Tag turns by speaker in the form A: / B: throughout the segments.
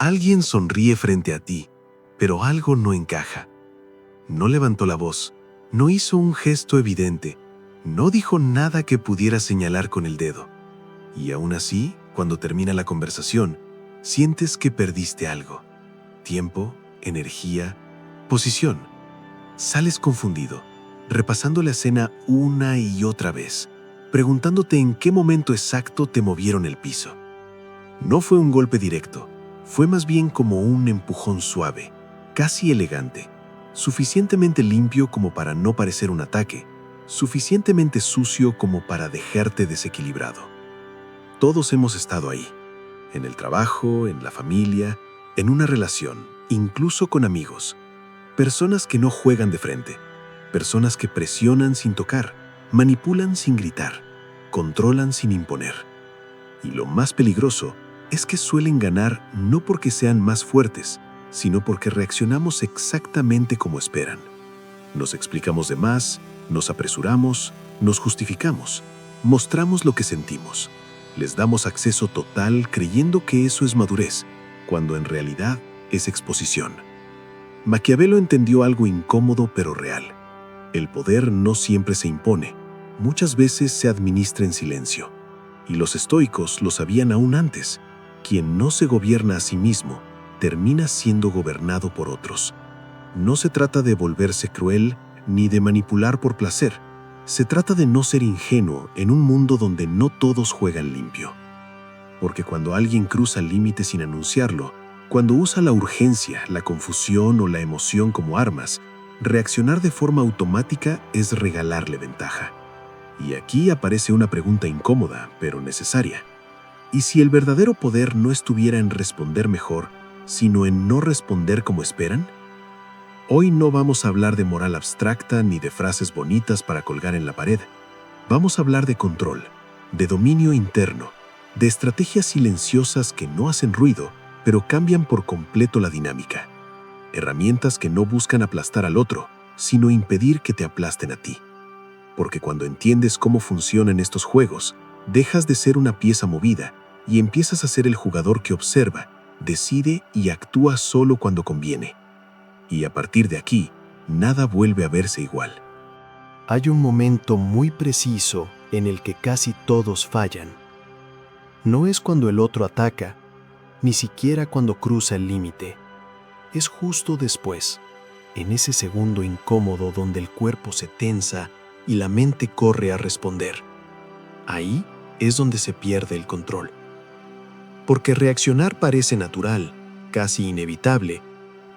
A: Alguien sonríe frente a ti, pero algo no encaja. No levantó la voz, no hizo un gesto evidente, no dijo nada que pudiera señalar con el dedo. Y aún así, cuando termina la conversación, sientes que perdiste algo. Tiempo, energía, posición. Sales confundido, repasando la escena una y otra vez, preguntándote en qué momento exacto te movieron el piso. No fue un golpe directo, fue más bien como un empujón suave, casi elegante, suficientemente limpio como para no parecer un ataque, suficientemente sucio como para dejarte desequilibrado. Todos hemos estado ahí, en el trabajo, en la familia, en una relación, incluso con amigos. Personas que no juegan de frente, personas que presionan sin tocar, manipulan sin gritar, controlan sin imponer. Y lo más peligroso es que suelen ganar no porque sean más fuertes, sino porque reaccionamos exactamente como esperan. Nos explicamos de más, nos apresuramos, nos justificamos, mostramos lo que sentimos. Les damos acceso total creyendo que eso es madurez, cuando en realidad es exposición. Maquiavelo entendió algo incómodo pero real. El poder no siempre se impone, muchas veces se administra en silencio. Y los estoicos lo sabían aún antes. Quien no se gobierna a sí mismo, termina siendo gobernado por otros. No se trata de volverse cruel ni de manipular por placer. Se trata de no ser ingenuo en un mundo donde no todos juegan limpio. Porque cuando alguien cruza el límite sin anunciarlo, cuando usa la urgencia, la confusión o la emoción como armas, reaccionar de forma automática es regalarle ventaja. Y aquí aparece una pregunta incómoda, pero necesaria. ¿Y si el verdadero poder no estuviera en responder mejor, sino en no responder como esperan? Hoy no vamos a hablar de moral abstracta ni de frases bonitas para colgar en la pared. Vamos a hablar de control, de dominio interno, de estrategias silenciosas que no hacen ruido, pero cambian por completo la dinámica. Herramientas que no buscan aplastar al otro, sino impedir que te aplasten a ti. Porque cuando entiendes cómo funcionan estos juegos, dejas de ser una pieza movida y empiezas a ser el jugador que observa, decide y actúa solo cuando conviene. Y a partir de aquí, nada vuelve a verse igual.
B: Hay un momento muy preciso en el que casi todos fallan. No es cuando el otro ataca, ni siquiera cuando cruza el límite. Es justo después, en ese segundo incómodo donde el cuerpo se tensa y la mente corre a responder. Ahí es donde se pierde el control. Porque reaccionar parece natural, casi inevitable,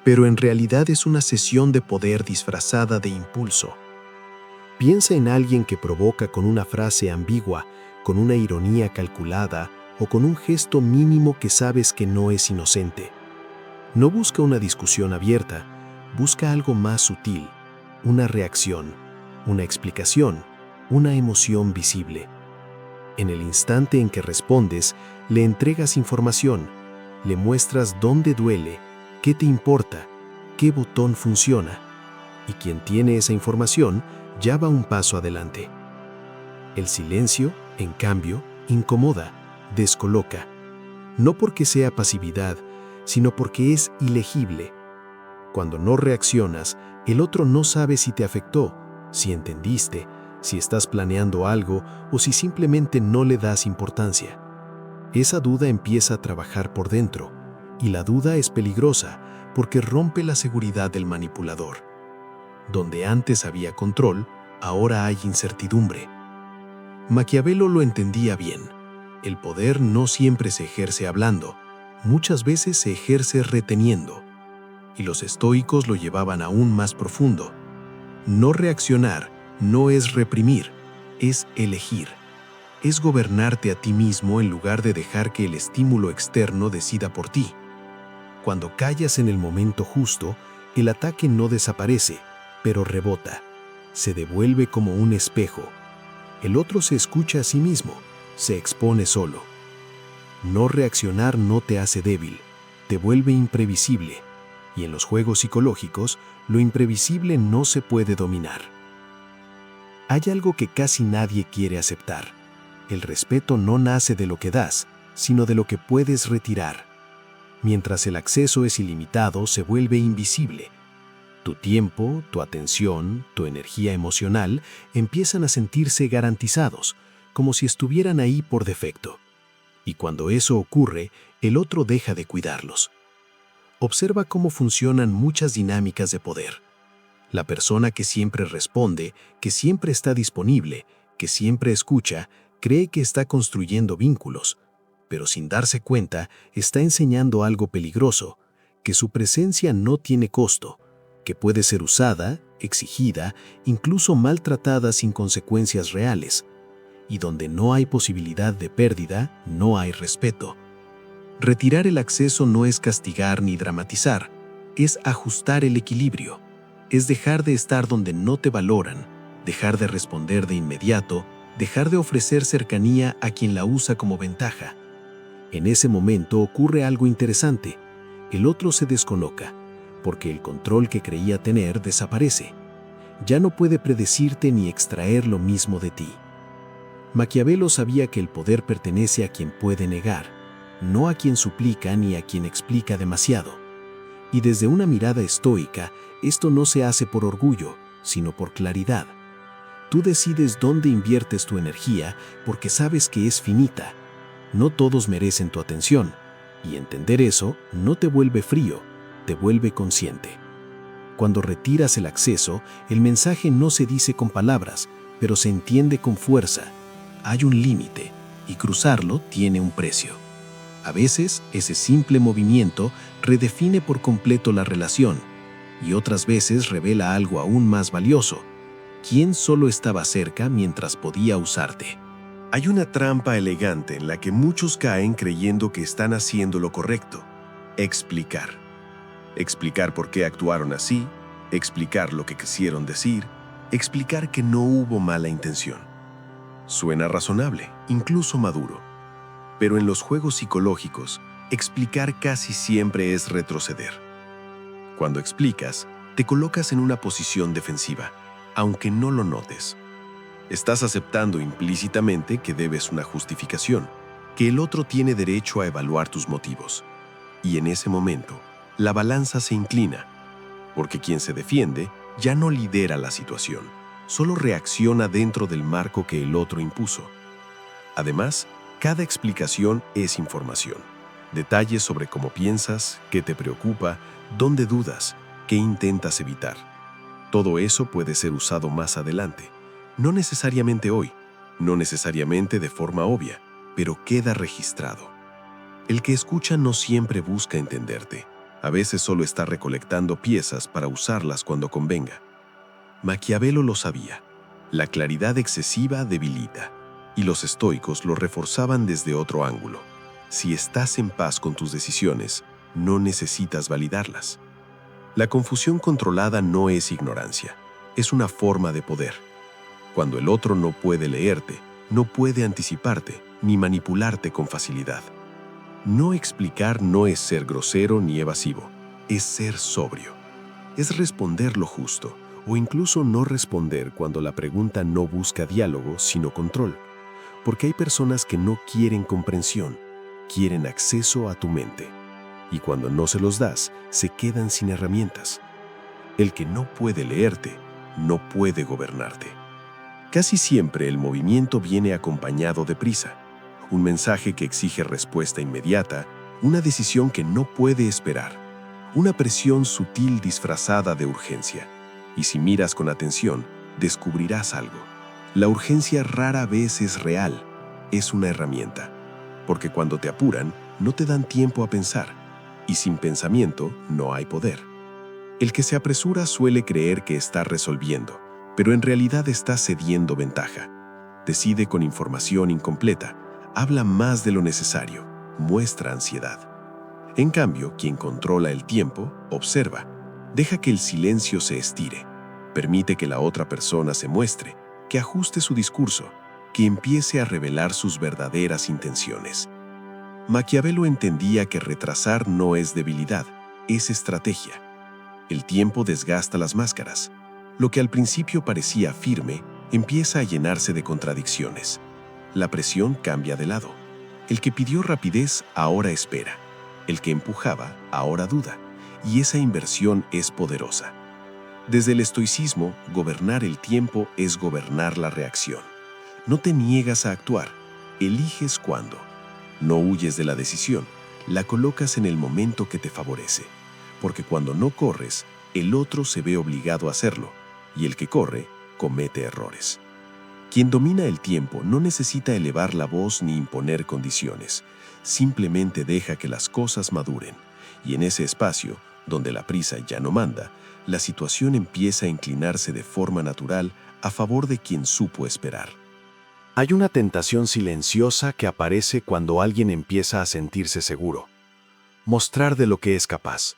B: pero en realidad es una cesión de poder disfrazada de impulso. Piensa en alguien que provoca con una frase ambigua, con una ironía calculada o con un gesto mínimo que sabes que no es inocente. No busca una discusión abierta, busca algo más sutil, una reacción, una explicación, una emoción visible. En el instante en que respondes, le entregas información, le muestras dónde duele, qué te importa, qué botón funciona. Y quien tiene esa información ya va un paso adelante. El silencio, en cambio, incomoda, descoloca. No porque sea pasividad, sino porque es ilegible. Cuando no reaccionas, el otro no sabe si te afectó, si entendiste, si estás planeando algo o si simplemente no le das importancia. Esa duda empieza a trabajar por dentro, y la duda es peligrosa porque rompe la seguridad del manipulador. Donde antes había control, ahora hay incertidumbre. Maquiavelo lo entendía bien. El poder no siempre se ejerce hablando, muchas veces se ejerce reteniendo. Y los estoicos lo llevaban aún más profundo. No reaccionar no es reprimir, es elegir. Es gobernarte a ti mismo en lugar de dejar que el estímulo externo decida por ti. Cuando callas en el momento justo, el ataque no desaparece, pero rebota. Se devuelve como un espejo. El otro se escucha a sí mismo, se expone solo. No reaccionar no te hace débil, te vuelve imprevisible. Y en los juegos psicológicos, lo imprevisible no se puede dominar. Hay algo que casi nadie quiere aceptar. El respeto no nace de lo que das, sino de lo que puedes retirar. Mientras el acceso es ilimitado, se vuelve invisible. Tu tiempo, tu atención, tu energía emocional empiezan a sentirse garantizados, como si estuvieran ahí por defecto. Y cuando eso ocurre, el otro deja de cuidarlos. Observa cómo funcionan muchas dinámicas de poder. La persona que siempre responde, que siempre está disponible, que siempre escucha, cree que está construyendo vínculos, pero sin darse cuenta está enseñando algo peligroso, que su presencia no tiene costo, que puede ser usada, exigida, incluso maltratada sin consecuencias reales, y donde no hay posibilidad de pérdida, no hay respeto. Retirar el acceso no es castigar ni dramatizar, es ajustar el equilibrio, es dejar de estar donde no te valoran, dejar de responder de inmediato, dejar de ofrecer cercanía a quien la usa como ventaja. En ese momento ocurre algo interesante, el otro se descoloca, porque el control que creía tener desaparece. Ya no puede predecirte ni extraer lo mismo de ti. Maquiavelo sabía que el poder pertenece a quien puede negar, no a quien suplica ni a quien explica demasiado. Y desde una mirada estoica, esto no se hace por orgullo, sino por claridad. Tú decides dónde inviertes tu energía porque sabes que es finita. No todos merecen tu atención, y entender eso no te vuelve frío, te vuelve consciente. Cuando retiras el acceso, el mensaje no se dice con palabras, pero se entiende con fuerza. Hay un límite, y cruzarlo tiene un precio. A veces, ese simple movimiento redefine por completo la relación, y otras veces revela algo aún más valioso: quién solo estaba cerca mientras podía usarte.
A: Hay una trampa elegante en la que muchos caen creyendo que están haciendo lo correcto: explicar. Explicar por qué actuaron así, explicar lo que quisieron decir, explicar que no hubo mala intención. Suena razonable, incluso maduro. Pero en los juegos psicológicos, explicar casi siempre es retroceder. Cuando explicas, te colocas en una posición defensiva, aunque no lo notes. Estás aceptando implícitamente que debes una justificación, que el otro tiene derecho a evaluar tus motivos. Y en ese momento, la balanza se inclina, porque quien se defiende ya no lidera la situación, solo reacciona dentro del marco que el otro impuso. Además, cada explicación es información. Detalles sobre cómo piensas, qué te preocupa, dónde dudas, qué intentas evitar. Todo eso puede ser usado más adelante. No necesariamente hoy, no necesariamente de forma obvia, pero queda registrado. El que escucha no siempre busca entenderte. A veces solo está recolectando piezas para usarlas cuando convenga. Maquiavelo lo sabía. La claridad excesiva debilita, y los estoicos lo reforzaban desde otro ángulo. Si estás en paz con tus decisiones, no necesitas validarlas. La confusión controlada no es ignorancia, es una forma de poder. Cuando el otro no puede leerte, no puede anticiparte, ni manipularte con facilidad. No explicar no es ser grosero ni evasivo, es ser sobrio. Es responder lo justo, o incluso no responder cuando la pregunta no busca diálogo, sino control. Porque hay personas que no quieren comprensión, quieren acceso a tu mente. Y cuando no se los das, se quedan sin herramientas. El que no puede leerte, no puede gobernarte. Casi siempre el movimiento viene acompañado de prisa, un mensaje que exige respuesta inmediata, una decisión que no puede esperar, una presión sutil disfrazada de urgencia. Y si miras con atención, descubrirás algo. La urgencia rara vez es real, es una herramienta, porque cuando te apuran, no te dan tiempo a pensar, y sin pensamiento no hay poder. El que se apresura suele creer que está resolviendo, pero en realidad está cediendo ventaja. Decide con información incompleta, habla más de lo necesario, muestra ansiedad. En cambio, quien controla el tiempo, observa, deja que el silencio se estire, permite que la otra persona se muestre, que ajuste su discurso, que empiece a revelar sus verdaderas intenciones. Maquiavelo entendía que retrasar no es debilidad, es estrategia. El tiempo desgasta las máscaras. Lo que al principio parecía firme, empieza a llenarse de contradicciones. La presión cambia de lado. El que pidió rapidez ahora espera. El que empujaba ahora duda, y esa inversión es poderosa. Desde el estoicismo, gobernar el tiempo es gobernar la reacción. No te niegas a actuar, eliges cuándo. No huyes de la decisión, la colocas en el momento que te favorece. Porque cuando no corres, el otro se ve obligado a hacerlo, y el que corre comete errores. Quien domina el tiempo no necesita elevar la voz ni imponer condiciones, simplemente deja que las cosas maduren, y en ese espacio, donde la prisa ya no manda, la situación empieza a inclinarse de forma natural a favor de quien supo esperar.
B: Hay una tentación silenciosa que aparece cuando alguien empieza a sentirse seguro. Mostrar de lo que es capaz.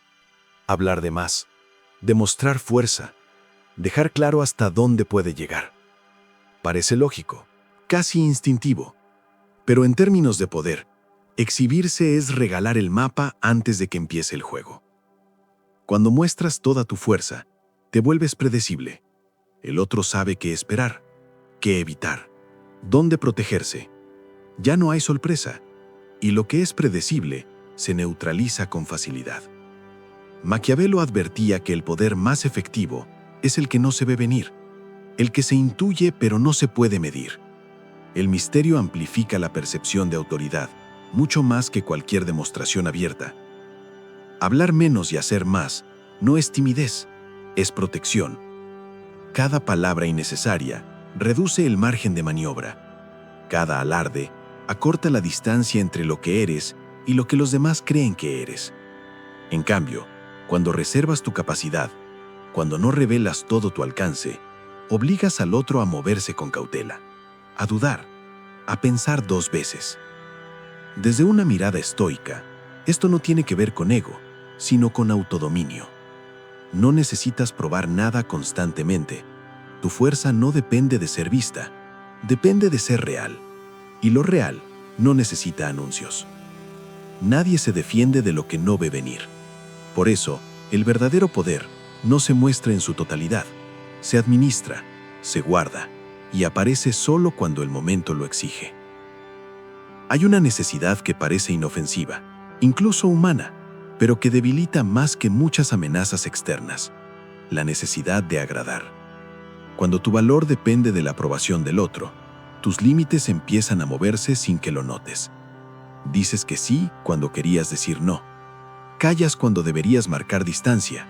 B: Hablar de más. Demostrar fuerza. Dejar claro hasta dónde puede llegar. Parece lógico, casi instintivo. Pero en términos de poder, exhibirse es regalar el mapa antes de que empiece el juego. Cuando muestras toda tu fuerza, te vuelves predecible. El otro sabe qué esperar, qué evitar, dónde protegerse. Ya no hay sorpresa, y lo que es predecible se neutraliza con facilidad. Maquiavelo advertía que el poder más efectivo es el que no se ve venir, el que se intuye pero no se puede medir. El misterio amplifica la percepción de autoridad, mucho más que cualquier demostración abierta. Hablar menos y hacer más no es timidez, es protección. Cada palabra innecesaria reduce el margen de maniobra. Cada alarde acorta la distancia entre lo que eres y lo que los demás creen que eres. En cambio, cuando reservas tu capacidad, cuando no revelas todo tu alcance, obligas al otro a moverse con cautela, a dudar, a pensar 2 veces. Desde una mirada estoica, esto no tiene que ver con ego, sino con autodominio. No necesitas probar nada constantemente. Tu fuerza no depende de ser vista, depende de ser real. Y lo real no necesita anuncios. Nadie se defiende de lo que no ve venir. Por eso, el verdadero poder no se muestra en su totalidad, se administra, se guarda y aparece solo cuando el momento lo exige. Hay una necesidad que parece inofensiva, incluso humana, pero que debilita más que muchas amenazas externas: la necesidad de agradar. Cuando tu valor depende de la aprobación del otro, tus límites empiezan a moverse sin que lo notes. Dices que sí cuando querías decir no. Callas cuando deberías marcar distancia.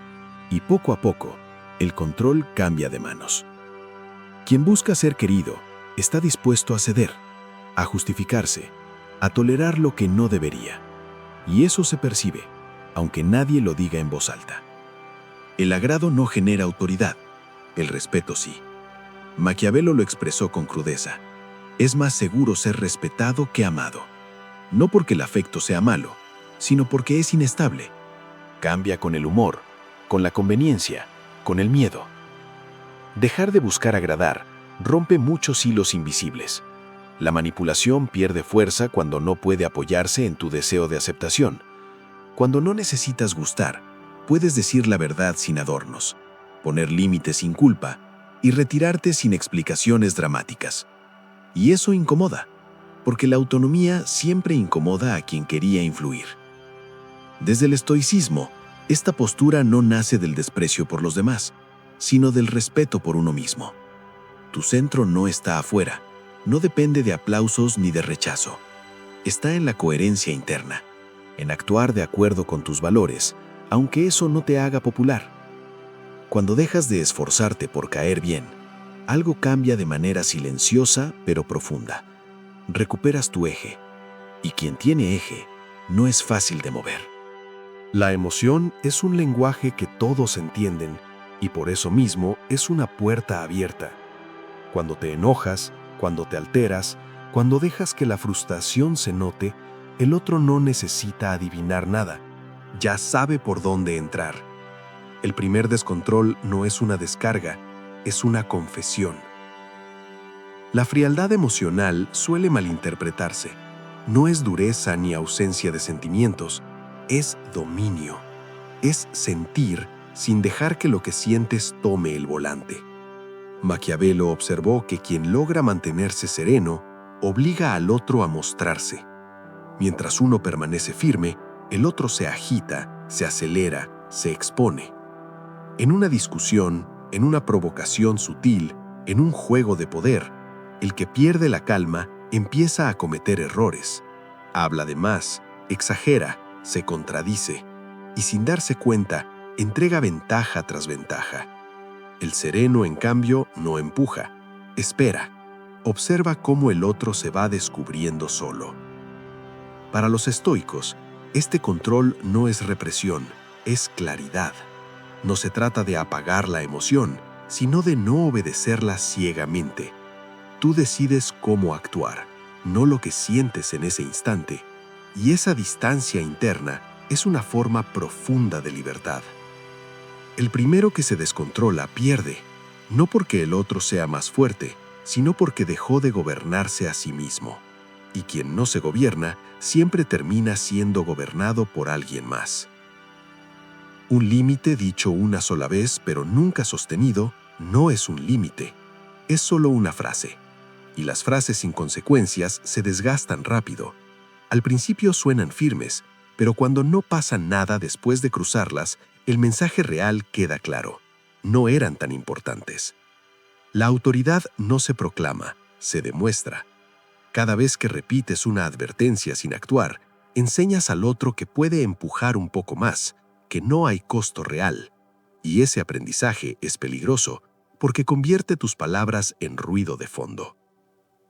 B: Y poco a poco, el control cambia de manos. Quien busca ser querido está dispuesto a ceder, a justificarse, a tolerar lo que no debería. Y eso se percibe, aunque nadie lo diga en voz alta. El agrado no genera autoridad, el respeto sí. Maquiavelo lo expresó con crudeza: es más seguro ser respetado que amado. No porque el afecto sea malo, sino porque es inestable. Cambia con el humor, con la conveniencia, con el miedo. Dejar de buscar agradar rompe muchos hilos invisibles. La manipulación pierde fuerza cuando no puede apoyarse en tu deseo de aceptación. Cuando no necesitas gustar, puedes decir la verdad sin adornos, poner límites sin culpa y retirarte sin explicaciones dramáticas. Y eso incomoda, porque la autonomía siempre incomoda a quien quería influir. Desde el estoicismo, esta postura no nace del desprecio por los demás, sino del respeto por uno mismo. Tu centro no está afuera, no depende de aplausos ni de rechazo. Está en la coherencia interna, en actuar de acuerdo con tus valores, aunque eso no te haga popular. Cuando dejas de esforzarte por caer bien, algo cambia de manera silenciosa pero profunda. Recuperas tu eje, y quien tiene eje no es fácil de mover. La emoción es un lenguaje que todos entienden, y por eso mismo es una puerta abierta. Cuando te enojas, cuando te alteras, cuando dejas que la frustración se note, el otro no necesita adivinar nada, ya sabe por dónde entrar. El primer descontrol no es una descarga, es una confesión. La frialdad emocional suele malinterpretarse. No es dureza ni ausencia de sentimientos, es dominio. Es sentir sin dejar que lo que sientes tome el volante. Maquiavelo observó que quien logra mantenerse sereno obliga al otro a mostrarse. Mientras uno permanece firme,
A: el otro se agita, se acelera, se expone. En una discusión, en una provocación sutil, en un juego de poder, el que pierde la calma empieza a cometer errores. Habla de más, exagera, se contradice y sin darse cuenta, entrega ventaja tras ventaja. El sereno, en cambio, no empuja, espera, observa cómo el otro se va descubriendo solo. Para los estoicos, este control no es represión, es claridad. No se trata de apagar la emoción, sino de no obedecerla ciegamente. Tú decides cómo actuar, no lo que sientes en ese instante, y esa distancia interna es una forma profunda de libertad. El primero que se descontrola pierde, no porque el otro sea más fuerte, sino porque dejó de gobernarse a sí mismo. Y quien no se gobierna siempre termina siendo gobernado por alguien más. Un límite dicho una sola vez pero nunca sostenido no es un límite, es solo una frase. Y las frases sin consecuencias se desgastan rápido. Al principio suenan firmes, pero cuando no pasa nada después de cruzarlas, el mensaje real queda claro. No eran tan importantes. La autoridad no se proclama, se demuestra. Cada vez que repites una advertencia sin actuar, enseñas al otro que puede empujar un poco más, que no hay costo real. Y ese aprendizaje es peligroso porque convierte tus palabras en ruido de fondo.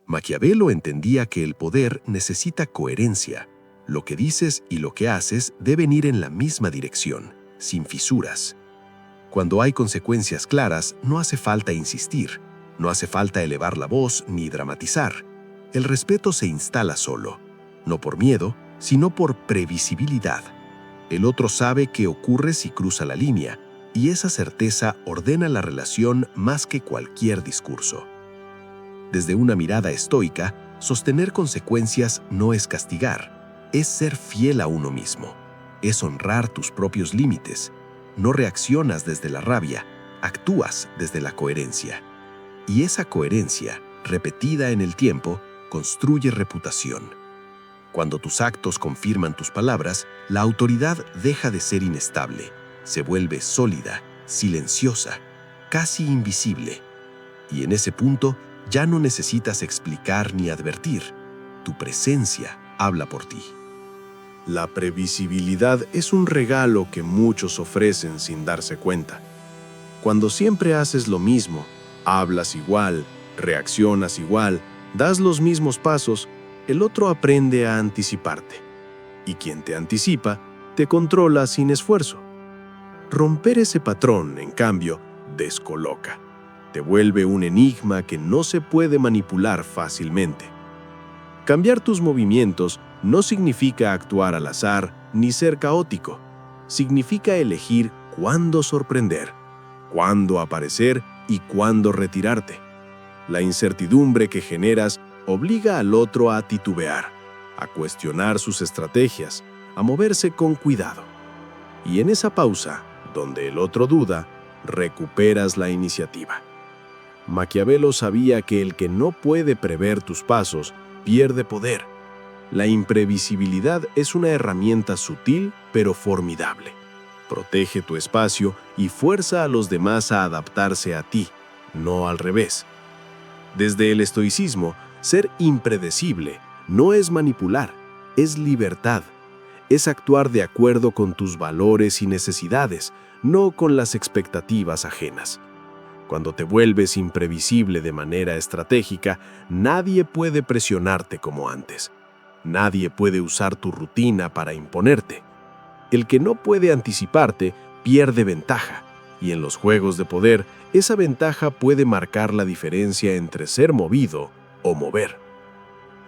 A: Maquiavelo entendía que el poder necesita coherencia. Lo que dices y lo que haces deben ir en la misma dirección, sin fisuras. Cuando hay consecuencias claras, no hace falta insistir, no hace falta elevar la voz ni dramatizar. El respeto se instala solo, no por miedo, sino por previsibilidad. El otro sabe qué ocurre si cruza la línea, y esa certeza ordena la relación más que cualquier discurso. Desde una mirada estoica, sostener consecuencias no es castigar, es ser fiel a uno mismo, es honrar tus propios límites. No reaccionas desde la rabia, actúas desde la coherencia. Y esa coherencia, repetida en el tiempo, construye reputación. Cuando tus actos confirman tus palabras, la autoridad deja de ser inestable, se vuelve sólida, silenciosa, casi invisible. Y en ese punto ya no necesitas explicar ni advertir. Tu presencia habla por ti. La previsibilidad es un regalo que muchos ofrecen sin darse cuenta. Cuando siempre haces lo mismo, hablas igual, reaccionas igual, das los mismos pasos, el otro aprende a anticiparte. Y quien te anticipa, te controla sin esfuerzo. Romper ese patrón, en cambio, descoloca. Te vuelve un enigma que no se puede manipular fácilmente. Cambiar tus movimientos no significa actuar al azar ni ser caótico. Significa elegir cuándo sorprender, cuándo aparecer y cuándo retirarte. La incertidumbre que generas obliga al otro a titubear, a cuestionar sus estrategias, a moverse con cuidado. Y en esa pausa, donde el otro duda, recuperas la iniciativa. Maquiavelo sabía que el que no puede prever tus pasos pierde poder. La imprevisibilidad es una herramienta sutil pero formidable. Protege tu espacio y fuerza a los demás a adaptarse a ti, no al revés. Desde el estoicismo, ser impredecible no es manipular, es libertad. Es actuar de acuerdo con tus valores y necesidades, no con las expectativas ajenas. Cuando te vuelves imprevisible de manera estratégica, nadie puede presionarte como antes. Nadie puede usar tu rutina para imponerte. El que no puede anticiparte pierde ventaja, y en los juegos de poder, esa ventaja puede marcar la diferencia entre ser movido o mover.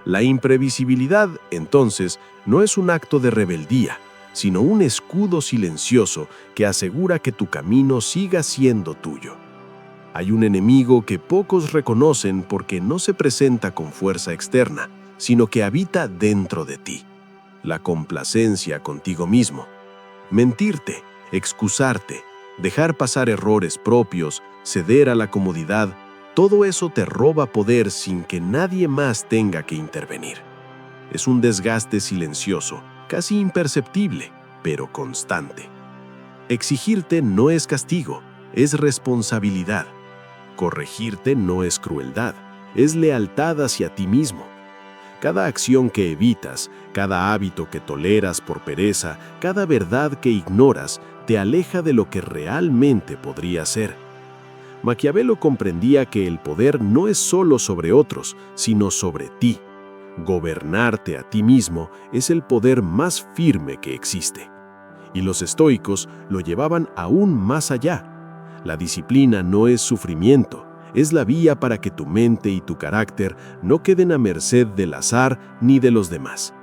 A: La imprevisibilidad, entonces, no es un acto de rebeldía, sino un escudo silencioso que asegura que tu camino siga siendo tuyo. Hay un enemigo que pocos reconocen porque no se presenta con fuerza externa, sino que habita dentro de ti. La complacencia contigo mismo. Mentirte, excusarte, dejar pasar errores propios, ceder a la comodidad, todo eso te roba poder sin que nadie más tenga que intervenir. Es un desgaste silencioso casi imperceptible, pero constante. Exigirte no es castigo, es responsabilidad. Corregirte no es crueldad, es lealtad hacia ti mismo. Cada acción que evitas, cada hábito que toleras por pereza, cada verdad que ignoras, te aleja de lo que realmente podría ser. Maquiavelo comprendía que el poder no es solo sobre otros, sino sobre ti. Gobernarte a ti mismo es el poder más firme que existe. Y los estoicos lo llevaban aún más allá. La disciplina no es sufrimiento, es la vía para que tu mente y tu carácter no queden a merced del azar ni de los demás.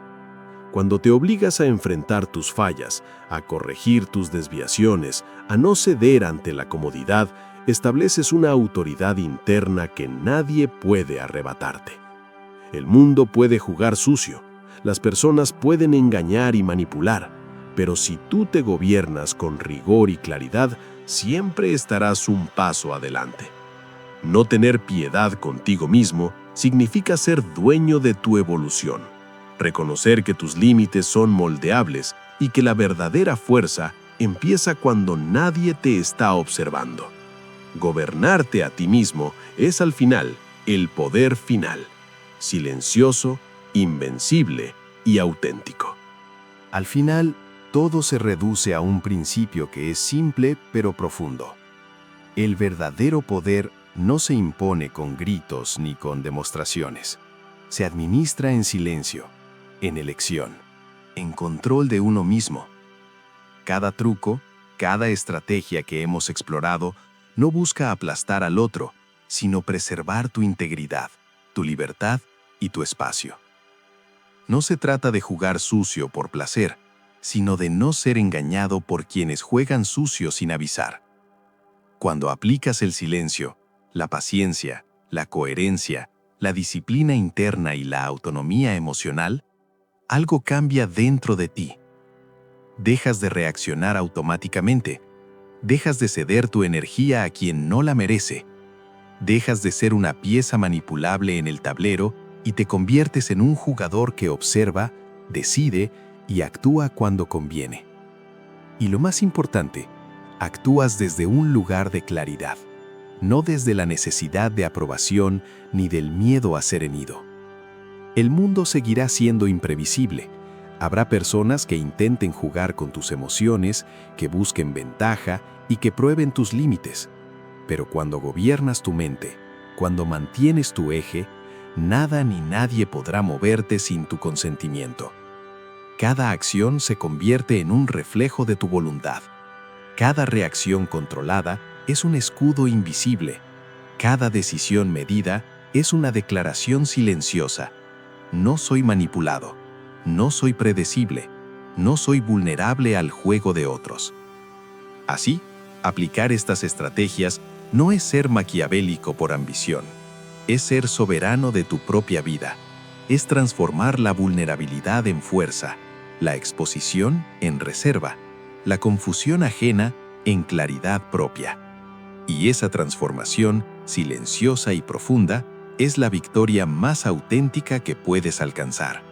A: Cuando te obligas a enfrentar tus fallas, a corregir tus desviaciones, a no ceder ante la comodidad, estableces una autoridad interna que nadie puede arrebatarte. El mundo puede jugar sucio, las personas pueden engañar y manipular, pero si tú te gobiernas con rigor y claridad, siempre estarás un paso adelante. No tener piedad contigo mismo significa ser dueño de tu evolución. Reconocer que tus límites son moldeables y que la verdadera fuerza empieza cuando nadie te está observando. Gobernarte a ti mismo es al final el poder final, silencioso, invencible y auténtico.
B: Al final, todo se reduce a un principio que es simple pero profundo. El verdadero poder no se impone con gritos ni con demostraciones. Se administra en silencio, en elección, en control de uno mismo. Cada truco, cada estrategia que hemos explorado no busca aplastar al otro, sino preservar tu integridad, tu libertad y tu espacio. No se trata de jugar sucio por placer, sino de no ser engañado por quienes juegan sucio sin avisar. Cuando aplicas el silencio, la paciencia, la coherencia, la disciplina interna y la autonomía emocional, algo cambia dentro de ti. Dejas de reaccionar automáticamente, dejas de ceder tu energía a quien no la merece, dejas de ser una pieza manipulable en el tablero y te conviertes en un jugador que observa, decide y actúa cuando conviene. Y lo más importante, actúas desde un lugar de claridad, no desde la necesidad de aprobación ni del miedo a ser herido. El mundo seguirá siendo imprevisible. Habrá personas que intenten jugar con tus emociones, que busquen ventaja y que prueben tus límites. Pero cuando gobiernas tu mente, cuando mantienes tu eje, nada ni nadie podrá moverte sin tu consentimiento. Cada acción se convierte en un reflejo de tu voluntad. Cada reacción controlada es un escudo invisible. Cada decisión medida es una declaración silenciosa. No soy manipulado, no soy predecible, no soy vulnerable al juego de otros. Así, aplicar estas estrategias no es ser maquiavélico por ambición, es ser soberano de tu propia vida, es transformar la vulnerabilidad en fuerza, la exposición en reserva, la confusión ajena en claridad propia. Y esa transformación, silenciosa y profunda, es la victoria más auténtica que puedes alcanzar.